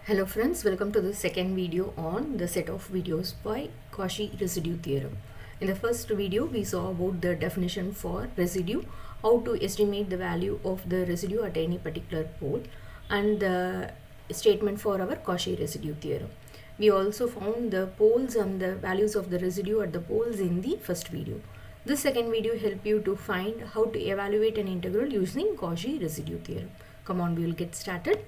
Hello friends, welcome to the second video on the set of videos by Cauchy residue theorem. In the first video, we saw about the definition for residue, how to estimate the value of the residue at any particular pole, and the statement for our Cauchy residue theorem. We also found the poles and the values of the residue at the poles in the first video. This second video help you to find how to evaluate an integral using Cauchy residue theorem. Come on, we will get started.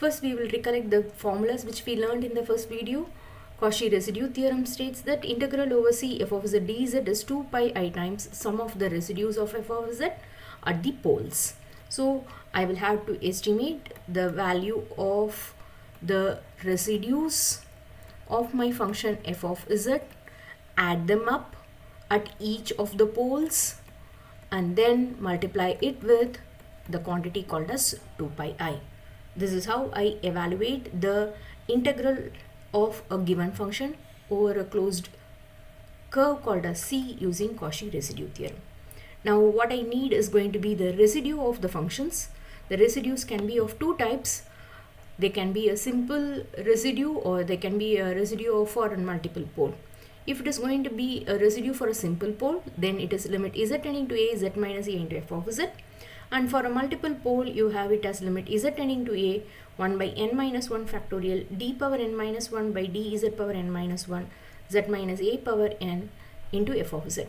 First, we will recollect the formulas which we learned in the first video. Cauchy residue theorem states that integral over C f of z dz is 2 pi I times sum of the residues of f of z at the poles. So, I will have to estimate the value of the residues of my function f of z, add them up at each of the poles, and then multiply it with the quantity called as 2 pi I. This is how I evaluate the integral of a given function over a closed curve called as C using Cauchy residue theorem. Now what I need is going to be the residue of the functions. The residues can be of two types. They can be a simple residue or they can be a residue for a multiple pole. If it is going to be a residue for a simple pole, then it is limit z tending to a z minus a into f of z. And for a multiple pole, you have it as limit z tending to a 1 by n minus 1 factorial d power n minus 1 by d z power n minus 1 z minus a power n into f of z.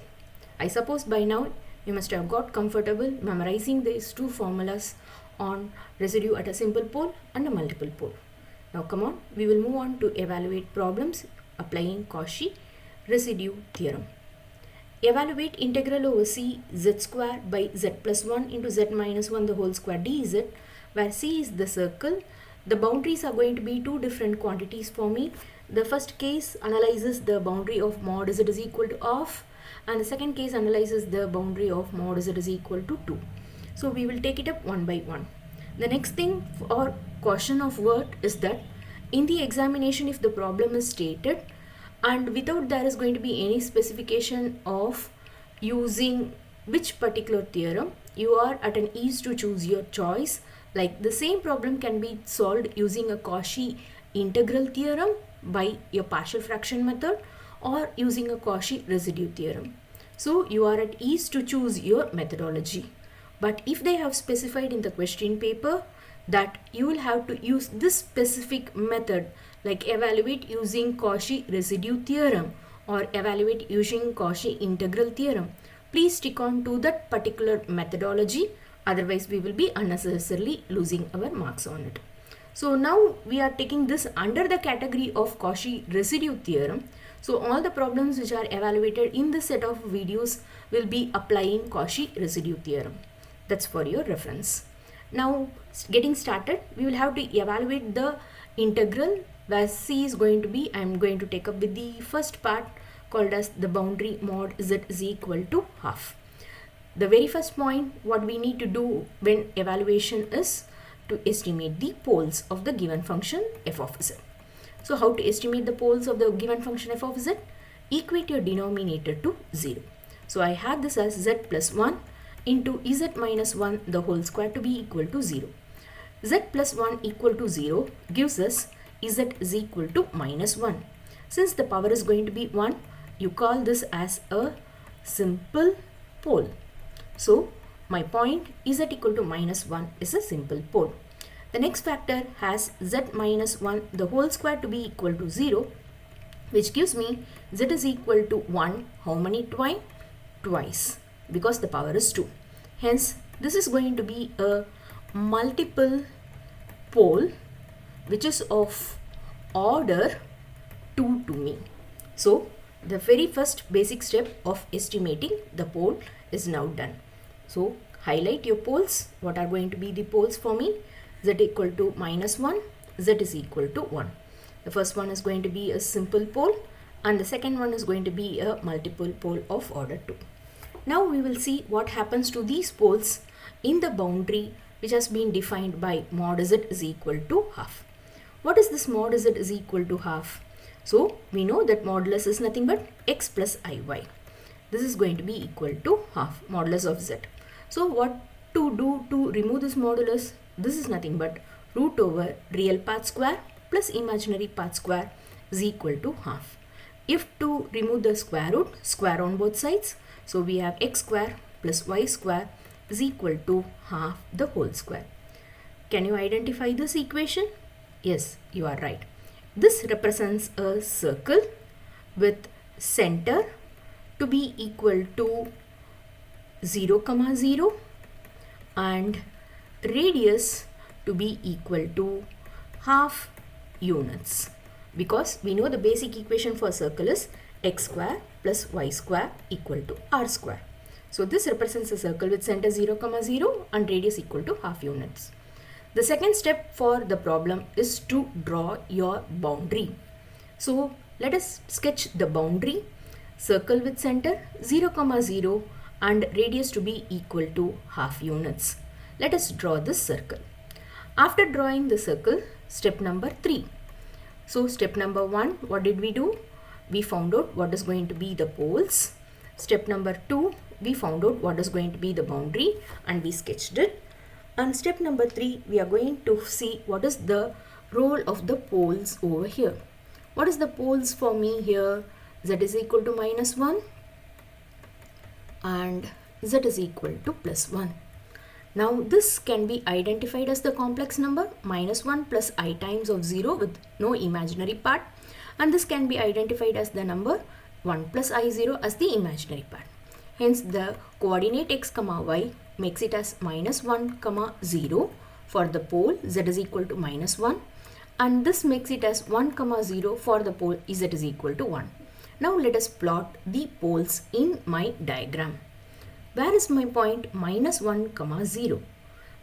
I suppose by now you must have got comfortable memorizing these two formulas on residue at a simple pole and a multiple pole. Now come on, we will move on to evaluate problems applying Cauchy residue theorem. Evaluate integral over c z square by z plus 1 into z minus 1 the whole square dz, where c is the circle. The boundaries are going to be two different quantities for me. The first case analyzes the boundary of mod z is equal to half, and the second case analyzes the boundary of mod z is equal to 2. So we will take it up one by one. The next thing or caution of word is that in the examination, if the problem is stated and without there is going to be any specification of using which particular theorem, you are at an ease to choose your choice. Like the same problem can be solved using a Cauchy integral theorem by your partial fraction method or using a Cauchy residue theorem. So you are at ease to choose your methodology. But if they have specified in the question paper that you will have to use this specific method, like evaluate using Cauchy residue theorem or evaluate using Cauchy integral theorem, please stick on to that particular methodology, otherwise we will be unnecessarily losing our marks on it. So now we are taking this under the category of Cauchy residue theorem. So all the problems which are evaluated in this set of videos will be applying Cauchy residue theorem. That's for your reference. Now getting started, we will have to evaluate the integral where c is going to be, I am going to take up with the first part called as the boundary mod z is equal to half. The very first point what we need to do when evaluation is to estimate the poles of the given function f of z. So how to estimate the poles of the given function f of z? Equate your denominator to 0. So I have this as z plus 1 into z minus 1 the whole square to be equal to 0. Z plus 1 equal to 0 gives us z is equal to minus 1. Since the power is going to be 1, you call this as a simple pole. So my point z equal to minus 1 is a simple pole. The next factor has z minus 1 the whole square to be equal to 0, which gives me z is equal to 1 how many times? Twice, because the power is 2. Hence this is going to be a multiple pole which is of order 2 to me. So the very first basic step of estimating the pole is now done. So highlight your poles. What are going to be the poles for me? Z equal to minus 1, z is equal to 1. The first one is going to be a simple pole and the second one is going to be a multiple pole of order 2. Now we will see what happens to these poles in the boundary which has been defined by mod z is equal to half. What is this mod z is equal to half? So we know that modulus is nothing but x plus iy. This is going to be equal to half modulus of z. So what to do to remove this modulus? This is nothing but root over real part square plus imaginary part square is equal to half. If to remove the square root, square on both sides. So we have x square plus y square is equal to half the whole square. Can you identify this equation? Yes, you are right. This represents a circle with center to be equal to 0, 0 and radius to be equal to half units, because we know the basic equation for a circle is x square plus y square equal to r square. So this represents a circle with center 0, 0 and radius equal to half units. The second step for the problem is to draw your boundary. So let us sketch the boundary. Circle with center 0, 0 and radius to be equal to half units. Let us draw this circle. After drawing the circle, step number 3. So step number 1, what did we do? We found out what is going to be the poles. Step number 2, we found out what is going to be the boundary and we sketched it. And step number 3, we are going to see what is the role of the poles over here. What is the poles for me here? Z is equal to -1 and Z is equal to +1. Now this can be identified as the complex number -1 plus I times of 0 with no imaginary part, and this can be identified as the number 1 plus I0 as the imaginary part. Hence the coordinate x, y makes it as -1, 0 for the pole Z is equal to -1, and this makes it as 1, 0 for the pole Z is equal to 1. Now let us plot the poles in my diagram. Where is my point -1, 0?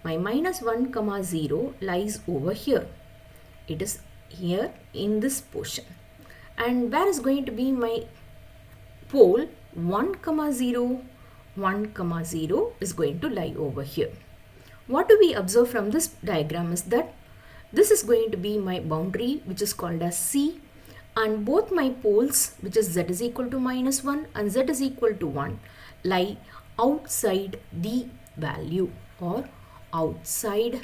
My -1, 0 lies over here. It is here in this portion. And where is going to be my pole 1, 0? 1, 0 is going to lie over here. What do we observe from this diagram is that this is going to be my boundary, which is called as C, and both my poles, which is Z is equal to -1 and Z is equal to 1, lie outside the value or outside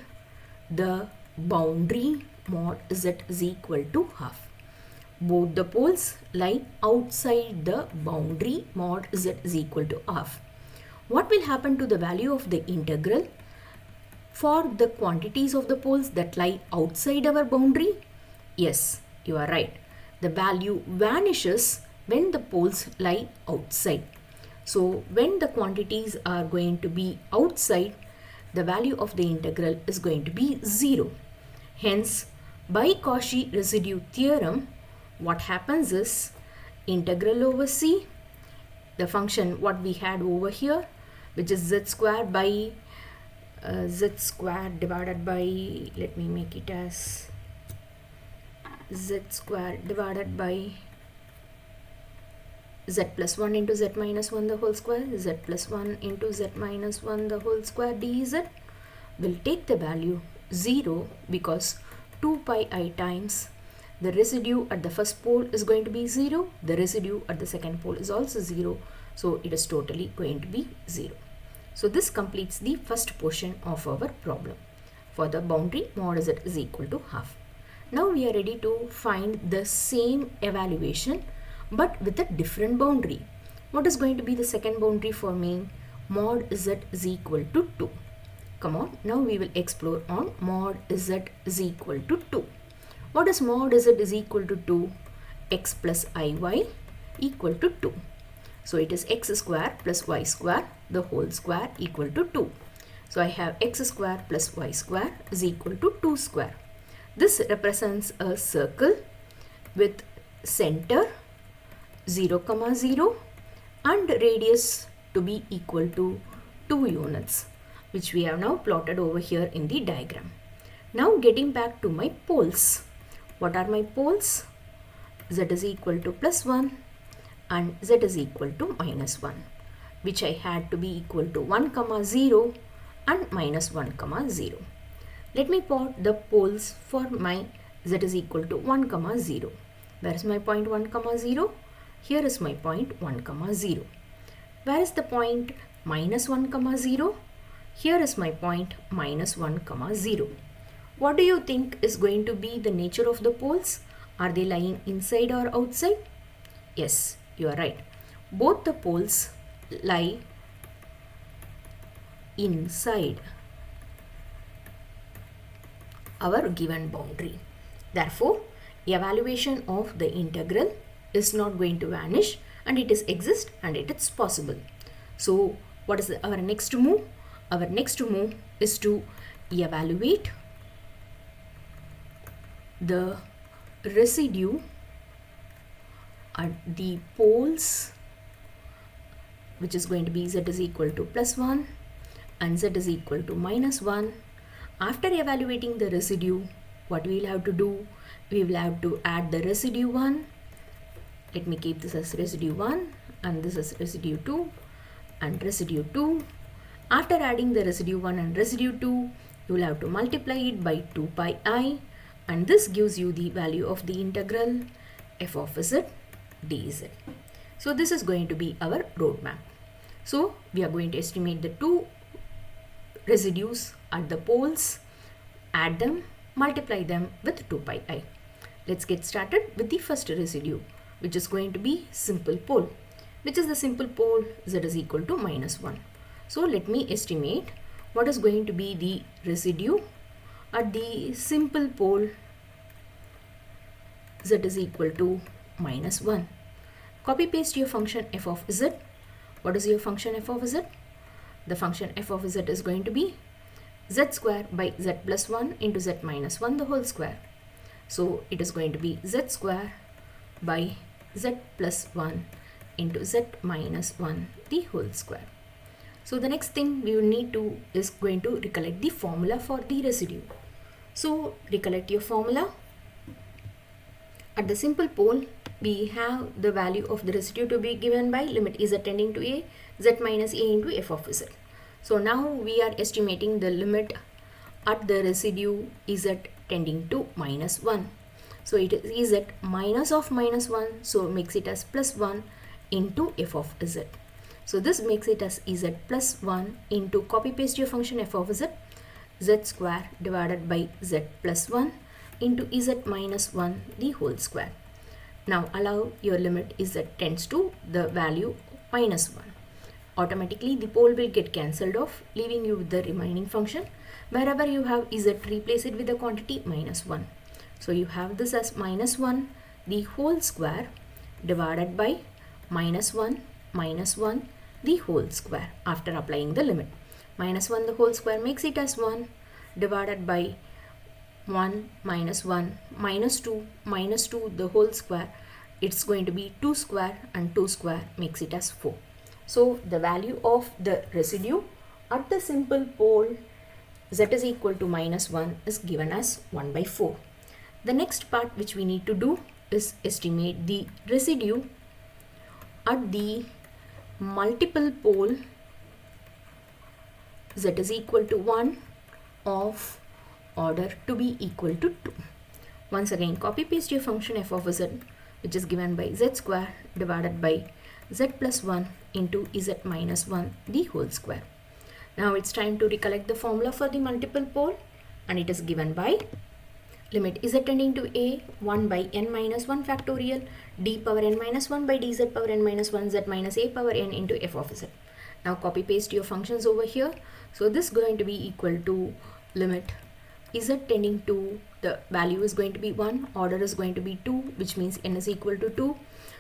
the boundary mod Z is equal to half. Both the poles lie outside the boundary mod Z is equal to half. What will happen to the value of the integral for the quantities of the poles that lie outside our boundary? Yes, you are right. The value vanishes when the poles lie outside. So when the quantities are going to be outside, the value of the integral is going to be 0. Hence, by Cauchy residue theorem, what happens is integral over C, the function what we had over here, which is z square by z square divided by, let me make it as z square divided by z plus 1 into z minus 1 the whole square, z plus 1 into z minus 1 the whole square dz will take the value 0, because 2 pi I times the residue at the first pole is going to be 0, the residue at the second pole is also 0, so it is totally going to be 0. So this completes the first portion of our problem for the boundary mod Z is equal to half. Now we are ready to find the same evaluation but with a different boundary. What is going to be the second boundary for me? Mod Z is equal to 2. Come on, now we will explore on mod Z is equal to 2. What is mod Z is equal to 2? X plus IY equal to 2. So it is x square plus y square the whole square equal to 2. So I have x square plus y square is equal to 2 square. This represents a circle with center 0, 0 and radius to be equal to 2 units, which we have now plotted over here in the diagram. Now getting back to my poles. What are my poles? Z is equal to +1 and Z is equal to -1, which I had to be equal to 1, 0 and -1, 0. Let me plot the poles for my Z is equal to 1, 0. Where is my point 1, 0? Here is my point 1, 0. Where is the point -1, 0? Here is my point -1, 0. What do you think is going to be the nature of the poles? Are they lying inside or outside? Yes, you are right. Both the poles lie inside our given boundary. Therefore, evaluation of the integral is not going to vanish, and it is exist and it is possible. So what is our next move? Our next move is to evaluate the residue at the poles, which is going to be z is equal to +1 and z is equal to -1. After evaluating the residue, what we will have to do? We will have to add the residue 1. Let me keep this as residue 1 and this is residue 2 and residue 2. After adding the residue 1 and residue 2, you will have to multiply it by 2 pi I, and this gives you the value of the integral f of z dz. So this is going to be our roadmap. So we are going to estimate the two residues at the poles, add them, multiply them with 2 pi I. Let's get started with the first residue, which is going to be simple pole. Which is the simple pole? Z is equal to -1. So let me estimate what is going to be the residue at the simple pole z is equal to -1. Copy paste your function f of z. What is your function f of z? The function f of z is going to be z square by z plus 1 into z minus 1 the whole square. So it is going to be z square by z plus 1 into z minus 1 the whole square. So the next thing we will need to is going to recollect the formula for the residue. So recollect your formula. At the simple pole, we have the value of the residue to be given by limit z tending to a, z minus a into f of z. So now we are estimating the limit at the residue z tending to -1. So it is z minus of -1, so makes it as +1 into f of z. So this makes it as z plus 1 into copy paste your function f of z, z square divided by z plus 1 into z minus 1 the whole square. Now allow your limit z tends to the value -1. Automatically the pole will get cancelled off, leaving you with the remaining function. Wherever you have z, replace it with the quantity -1. So you have this as -1 the whole square divided by -1 the whole square after applying the limit. -1 the whole square makes it as 1 divided by 1 minus 1 minus 2 the whole square. It's going to be 2 square and 2 square makes it as 4. So the value of the residue at the simple pole z is equal to -1 is given as 1 by 4. The next part which we need to do is estimate the residue at the multiple pole z is equal to 1 of order to be equal to 2. Once again copy paste your function f of z, which is given by z square divided by z plus 1 into z minus 1 the whole square. Now it's time to recollect the formula for the multiple pole, and it is given by limit z tending to a 1 by n minus 1 factorial d power n minus 1 by dz power n minus 1 z minus a power n into f of z. Now copy paste your functions over here. So this is going to be equal to limit z tending to the value is going to be 1, order is going to be 2, which means n is equal to 2.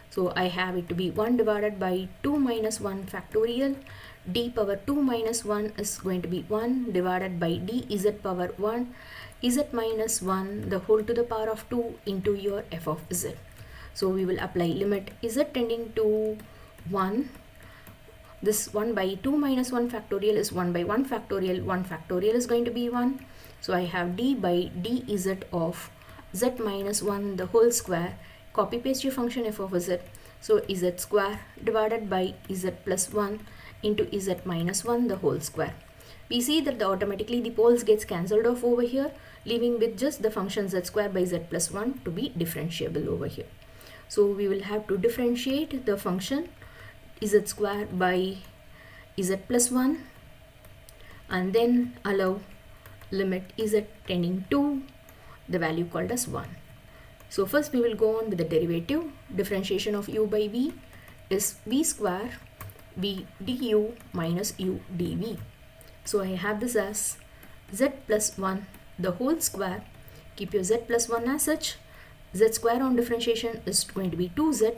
So I have it to be 1 divided by 2 minus 1 factorial d power 2 minus 1 is going to be 1 divided by d z power 1 z minus 1 the whole to the power of 2 into your f of z. So we will apply limit z tending to 1. This 1 by 2 minus 1 factorial is 1 by 1 factorial. 1 factorial is going to be 1. So I have d by dz of z minus 1 the whole square. Copy paste your function f of z. So z square divided by z plus 1 into z minus 1 the whole square. We see that automatically the poles gets cancelled off over here, leaving with just the function z square by z plus 1 to be differentiable over here. So we will have to differentiate the function z square by z plus 1 and then allow limit z tending to the value called as 1. So first we will go on with the derivative. Differentiation of u by v is v square v du minus u dv. So I have this as z plus 1 the whole square. Keep your z plus 1 as such. Z square on differentiation is going to be 2z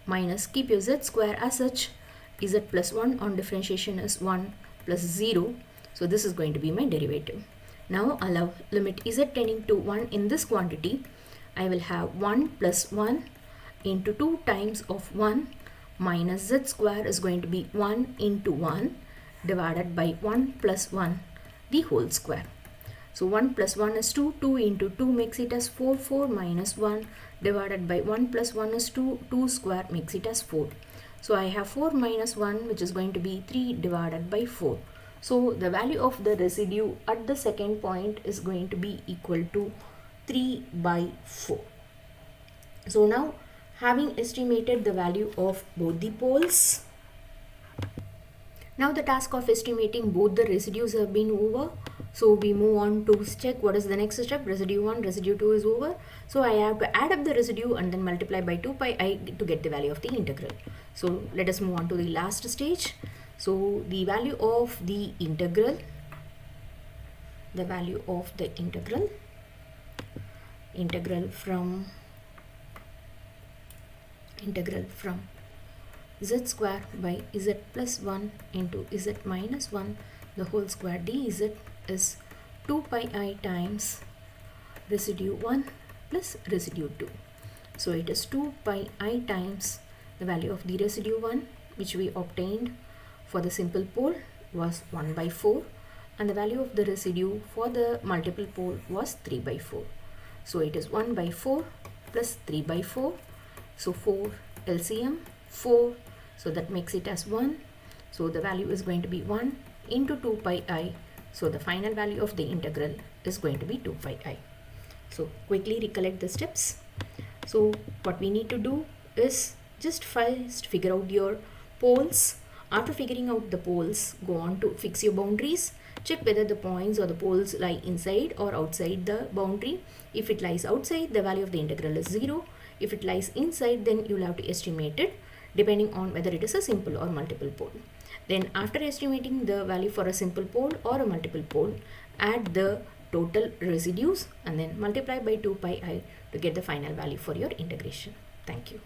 minus, keep your z square as such, z plus 1 on differentiation is 1 plus 0. So this is going to be my derivative. Now allow limit z tending to 1 in this quantity. I will have 1 plus 1 into 2 times of 1 minus z square is going to be 1 into 1 divided by 1 plus 1 the whole square. So 1 plus 1 is 2, 2 into 2 makes it as 4, 4 minus 1 divided by 1 plus 1 is 2, 2 square makes it as 4. So I have 4 minus 1 which is going to be 3 divided by 4. So the value of the residue at the second point is going to be equal to 3 by 4. So now having estimated the value of both the poles, now the task of estimating both the residues have been over. So we move on to check what is the next step. Residue 1, residue 2 is over. So I have to add up the residue and then multiply by 2 pi I to get the value of the integral. So let us move on to the last stage. So the value of the integral, integral from z square by z plus 1 into z minus 1 the whole square dz is 2 pi I times residue 1 plus residue 2. So it is 2 pi I times the value of the residue 1 which we obtained for the simple pole was 1 by 4 and the value of the residue for the multiple pole was 3 by 4. So it is 1 by 4 plus 3 by 4. So 4 LCM 4. So that makes it as 1. So the value is going to be 1 into 2 pi I. So the final value of the integral is going to be 2 pi I. So quickly recollect the steps. So what we need to do is just first figure out your poles. After figuring out the poles, go on to fix your boundaries. Check whether the points or the poles lie inside or outside the boundary. If it lies outside, the value of the integral is 0. If it lies inside, then you will have to estimate it depending on whether it is a simple or multiple pole. Then after estimating the value for a simple pole or a multiple pole, add the total residues and then multiply by 2 pi I to get the final value for your integration. Thank you.